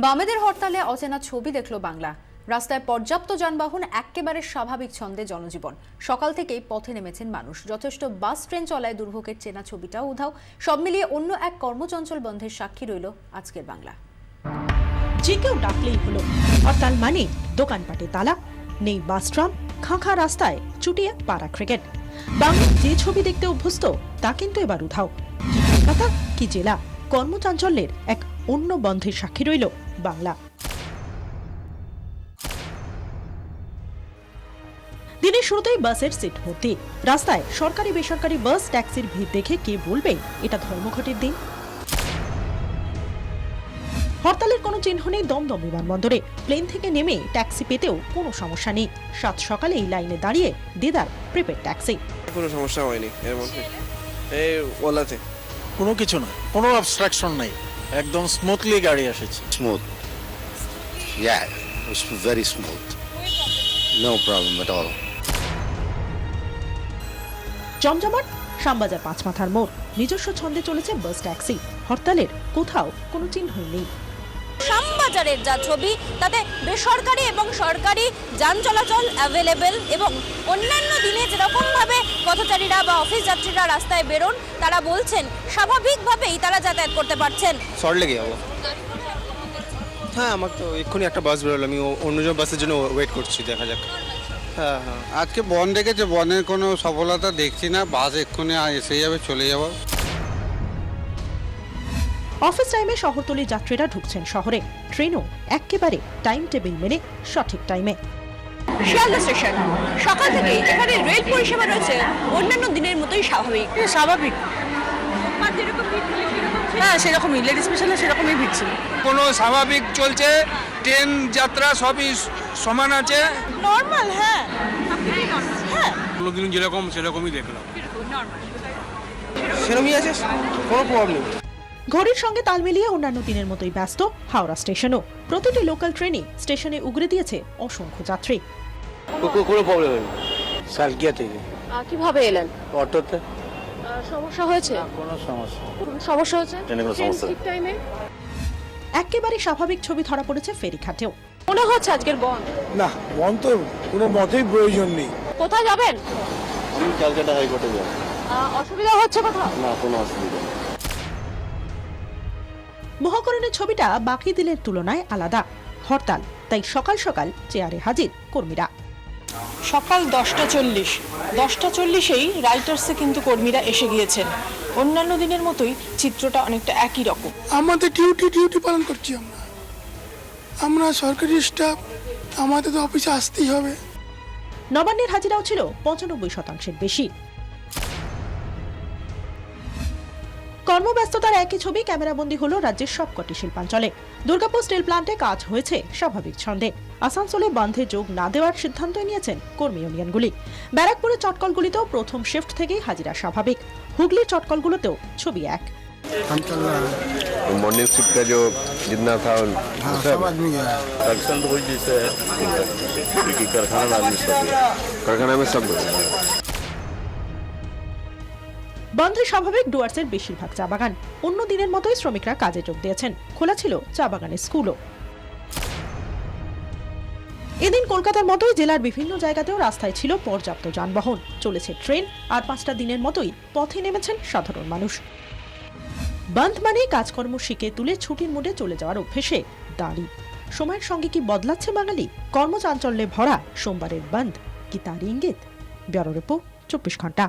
বামেদের হরতালে অচেনা ছবি দেখল বাংলা। রাস্তায় পর্যাপ্ত যানবাহন, একেবারে স্বাভাবিক ছন্দে জনজীবন। সকাল থেকেই পথে নেমেছেন মানুষ। যথেষ্ট বাস ট্রেন চলায় দুর্ভোগের চেনা ছবিটাও উধাও। সব মিলিয়ে অন্য এক কর্মচঞ্চল বন্ধের সাক্ষী রইল আজকের বাংলা। যে কেউ ডাকলেই হলো হরতাল মানে দোকানপাটে তালা, নেই বাস ট্রাম, খাঁখা রাস্তায় চুটিয়ে পাড়া ক্রিকেট। বাংলা যে ছবি দেখতে অভ্যস্ত তা কিন্তু এবার উধাও। কি কলকাতা কি জেলা, কর্মচাঞ্চল্যের এক অন্য বন্ধের সাক্ষী রইল বাংলা। দিনের শুরুতেই বাসের সিট ভর্তি। রাস্তায় সরকারি বেসরকারি বাস ট্যাক্সির ভিড় দেখে কে বলবে এটা ধর্মঘটের দিন। হরতালের কোনো চিহ্ন নেই দমদম বিমানবন্দরে। প্লেন থেকে নেমে ট্যাক্সি পেতেও কোনো সমস্যা নেই। সাত সকালে এই লাইনে দাঁড়িয়ে দেদার প্রিপেড ট্যাক্সি। কোনো সমস্যা হয়নি এর মধ্যে। এই ওলাতে কোনো কিছু না, কোনো অবস্ট্রাকশন নাই, একদম স্মুথলি গাড়ি এসেছে। Smooth. Yeah, it was very smooth. No problem at all. জমজমাট শ্যামবাজার পাঁচ মাথার মোড়। নিজস্ব ছন্দে চলেছে বাস ট্যাক্সি। হরতালের কোথাও কোনো চিহ্নই নেই। শ্যামবাজারের যা ছবি তাতে বেসরকারি এবং সরকারি যান চলাচল অ্যাভেলেবেল, এবং অন্যান্য দিনে যেরকম ভাবে পথচারীরা বা অফিস যাত্রীরা রাস্তায় বেরোন তারা বলছেন স্বাভাবিকভাবেই তারা যাতায়াত করতে পারছেন। শর্ট লেগে যাবো। হ্যাঁ, আমার তো এক্ষুনি একটা বাস বেরোলো, আমি অন্যজন বাসের জন্য ওয়েট করছি, দেখা যাক। হ্যাঁ হ্যাঁ, আজকে বন্ধ রেখেছে, বনের কোনো সফলতা দেখছি না। বাস এক্ষুনি এসে যাবে, চলে যাব। অফিস টাইমে শহরতলির যাত্রীরা ঢুকছেন শহরে। ট্রেনও একেবারে টাইম টেবিল মেনে সঠিক টাইমে। শিয়ালদা স্টেশন সকাল থেকে এখানে রেল পরিষেবা রয়েছে অন্যান্য দিনের মতোই স্বাভাবিক। স্বাভাবিক, হ্যাঁ সেরকমই, লেডিস স্পেশালে সেরকমই ভিড় ছিল। কোনো স্বাভাবিক চলছে, ট্রেন যাত্রা সবই সমান আছে, নর্মাল। হ্যাঁ হ্যাঁ, কোনোদিন যেরকম সেরকমই দেখলাম। সেরকমই আছে, কোনো প্রবলেম নেই। ঘড়ির সঙ্গে তাল মিলিয়ে অন্যান্য দিনের মতোই ব্যস্ত হাওড়া স্টেশনও। প্রতিটি লোকাল ট্রেনে স্টেশনে উগরে দিয়েছে অসংখ্য যাত্রী। কোনো প্রবলেম নেই। সালকিয়া থেকে। কিভাবে এলেন? অটোতে। সমস্যা হয়েছে? কোনো সমস্যা সমস্যা হয়েছে ট্রেনে কোনো সমস্যা ঠিক টাইমে। একেবারে স্বাভাবিক ছবি ধরা পড়েছে ফেরিঘাটেও। মনে হচ্ছে আজকের বন্ধ। না, বন্ধ তো কোনো মতেই প্রয়োজন নেই। কোথায় যাবেন? আমি ক্যালকাটা হাইকোর্টে যাব। অসুবিধা হচ্ছে কোথাও? না, কোনো অসুবিধা নেই। মহাকরণের ছবিটা বাকি দিনের তুলনায় আলাদা। হরতাল, তাই সকাল সকাল চেয়ারে হাজির কর্মীরা। সকাল 10:40 রাইটার্সে কিন্তু কর্মীরা এসে গিয়েছেন। অন্যান্য দিনের মতোই চিত্রটা অনেকটা একই রকম। আমাদের ডিউটি পালন করছি আমরা সরকারি স্টাফ, আমাদের তো অফিসে আসতেই হবে। নবান্নের হাজিরাও ছিল 95% বেশি। কর্মব্যস্ততার একই ছবি ক্যামেরাবন্দি হলো রাজ্যের সবকটি শিল্পাঞ্চলে। দুর্গাপুর স্টিল প্লান্টে কাজ হয়েছে স্বাভাবিক ছন্দে। আসানসোলে বন্ধে যোগ না দেওয়ার সিদ্ধান্ত নিয়েছেন কর্মী ইউনিয়নগুলি। ব্যারাকপুরের চটকলগুলিতেও প্রথম শিফট থেকেই হাজিরা স্বাভাবিক। হুগলির চটকলগুলোতেও ছবি এক। Morning shift का जो जितना था तो वही जैसे है कारखाना में सब বন্ধে স্বাভাবিক ডুয়ার্সের বেশিরভাগ চা বাগান। অন্য দিনের মতোই শ্রমিকরা কাজে যোগ দিয়েছেন। খোলা ছিল চা বাগানের স্কুলও। এদিন কলকাতার মতোই জেলার বিভিন্ন জায়গাতেও রাস্তায় ছিল পর্যাপ্ত যানবাহন। চলেছে ট্রেন, আর 5টা দিনের মতোই পথে নেমেছেন সাধারণ মানুষ। বন্ধ মানে কাজকর্ম শিখে তুলে ছুটির মুডে চলে যাওয়ার অভ্যেসে দাঁড়ি। সময়ের সঙ্গে কি বদলাচ্ছে বাঙালি? কর্মচাঞ্চল্যে ভরা সোমবারের বন্ধ কি তার ইঙ্গিত? ব্যুরো রিপোর্ট, 24 ঘন্টা।